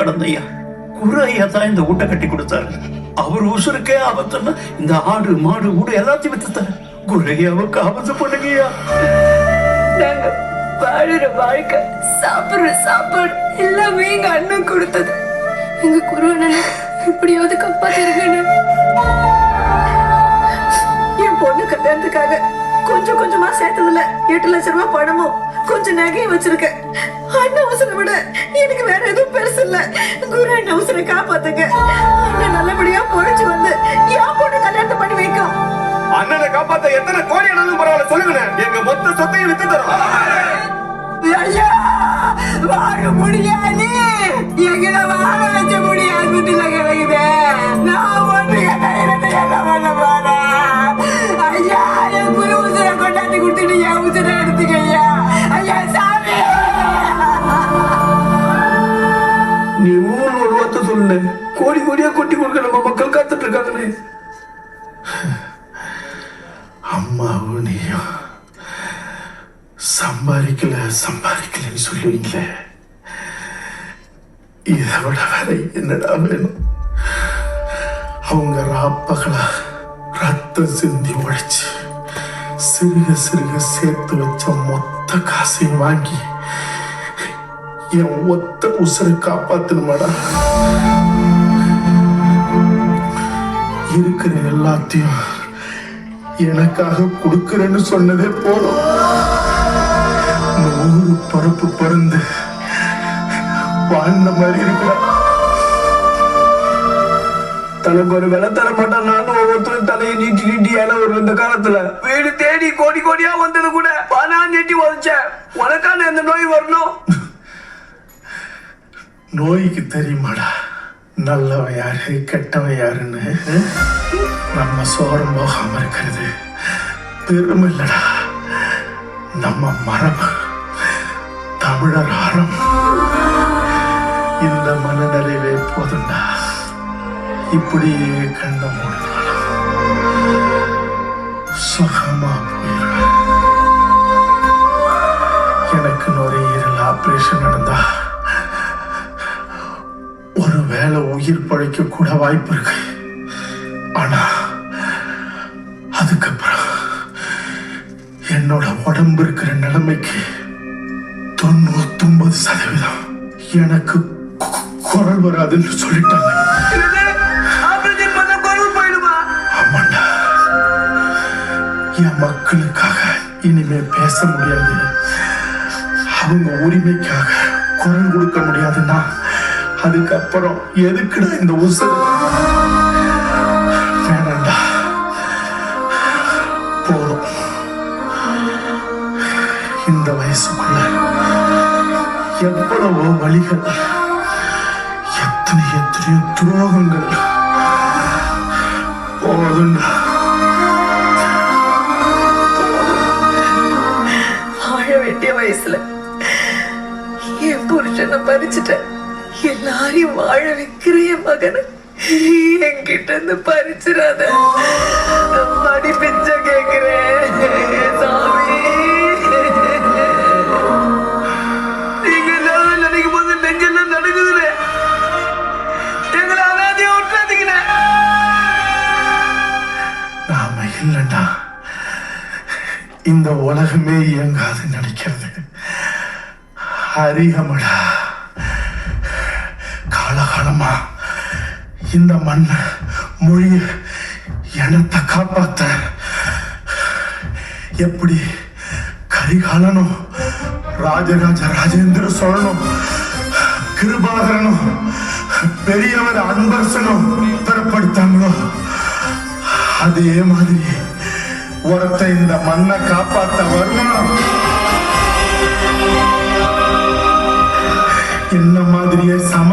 கடந்தையா குரு ஐயா தான் இந்த வீட்டை கட்டி கொடுத்தாரு. அவர் உசுருக்கே ஆபத்துன்னா இந்த ஆடு மாடு ஊடு எல்லாத்தையும் வித்துத்தாரு. குரு ஐயாவுக்கு ஆபத்து பண்ணுங்கய்யா. நாங்க வாழுற வாழ்க்கை சாப்பிடுற சாப்பாடு எல்லாமே எங்க அண்ணன் கொடுத்தது. எங்க குரு அண்ணனை எப்படியாவது காப்பாத்திருக்கேன்னு என் பொண்ணு கல்யாணத்துக்காக கொஞ்சம் கொஞ்சமா சேர்த்ததுல 8 லட்சம் ரூபாய் பணமும் கொஞ்சம் நகையும் வச்சிருக்கேன். அண்ணன் அவசரம் விட எனக்கு வேற எதுவும் பெருசு இல்ல. குரு அண்ணன் அவசரம் காப்பாத்துங்க. அண்ணன் நல்லபடியா பொழைச்சு வந்து என் பொண்ணு கல்யாணத்தை பண்ணி வைக்கும். அண்ணனை காப்பாத்த எத்தனை கோடி ஆனாலும் பரவாயில்ல சொல்லுங்க, எங்க மொத்த சொத்தையும் வித்து தரோம். ஐயா வாழ முடியாது, எங்களை வாழ வைக்க முடியாது. கிடக்குது நான் ஒன்று என்ன பண்ண போறேன். ஐயா என் குரு உசுரை கொண்டாந்து கொடுத்துட்டு என் உசுரை எடுத்துக்க. ஐயா ஐயா சாமி, நீ 3 வார்த்தை சொல்லு. கோடி கோடியா கொட்டி கொடுக்க நம்ம மக்கள் காத்துட்டு இருக்காங்களே. அம்மாவும் நீயும் சம்பாதிக்கலன்னு சொல்லுவீங்களே, இதை விட வேற என்னடா வேணும்? அவங்க ராப்பகலா ரத்தம் சிந்தி உழைச்சு சிறுக சேர்த்து வச்ச மொத்த காசையும் வாங்கி என் ஒத்த உசுரை காப்பாத்தணுமாடா. இருக்கிற எல்லாத்தையும் எனக்காக கொடுக்கிறேன்னு சொன்னதே போதும். 100 பருப்பு பறந்து வாழ்ந்த மாதிரி இருக்கிற தனக்கு ஒரு வேலை தர மாட்டான். நானும் ஒவ்வொருத்தரும் தலையை நீட்டி ஏன்னா ஒரு இந்த காலத்துல வீடு தேடி கோடி கோடியா வந்தது கூட பணம் நீட்டி உதச்ச. உனக்கான இந்த நோய் வரணும். நோய்க்கு தெரியுமாடா நல்லவன் யாரு கெட்டவன் யாருன்னு? நம்ம சோரம் போகாம இருக்கிறது பெருமை இல்லடா, நம்ம மரபு, தமிழர் அறம். இந்த மனநிறைவே போதுண்டா. இப்படியே கண்ட மூடினாலும் சுகமா போயிடுவேன். எனக்கு நுரையீரல் ஆபரேஷன் நடந்தா ஒருவேளை உயிர் பழைக்க கூட வாய்ப்பு இருக்கு. ஆனா அதுக்கப்புறம் என்னோட உடம்பு இருக்கிற நிலைமைக்கு 99% எனக்கு குரல் வராதுன்னு சொல்லிட்டாங்க. ஆமாண்டா, என் மக்களுக்காக இனிமே பேச முடியாது, அவங்க உரிமைக்காக குரல் கொடுக்க முடியாதுன்னா அதுக்கப்புறம் எதுக்குடா இந்த உசுறு? வேணாண்டா, போதும். இந்த வயசுக்குள்ள எவ்வளவோ வழிகள், எத்தனையோ துரோகங்கள். போதுண்டா. வாழ வேண்டிய வயசுல என் புருஷனை பறிச்சுட்டேன். எல்லாரையும் வாழ வைக்கிற என் மகனை என்கிட்ட இருந்து பறிச்சிடாத. மடி பிச்ச கேக்குறேன் சாமி. நீங்க எல்லாரும் நினைக்கும் போது நெஞ்செல்லாம் நடக்குதுல. எங்களை அனாதையா விட்டுறாதீங்கண்ணே. நாம இல்லைண்டா இந்த உலகமே இயங்காது நினைக்கிறது அறியாமடா. காலகாலமா இந்த மண் மொழிய இனத்தை காப்பாத்த எப்படி கரிகாலனும் ராஜராஜ ராஜேந்திர சோழனும் கிருபாகரனும் பெரியவர் அன்பரசனும் பிறப்படுத்தாங்களோ அதே மாதிரி ஒருத்த இந்த மண்ணை காப்பாத்த வருமானம் என்ன மாதிரியே சம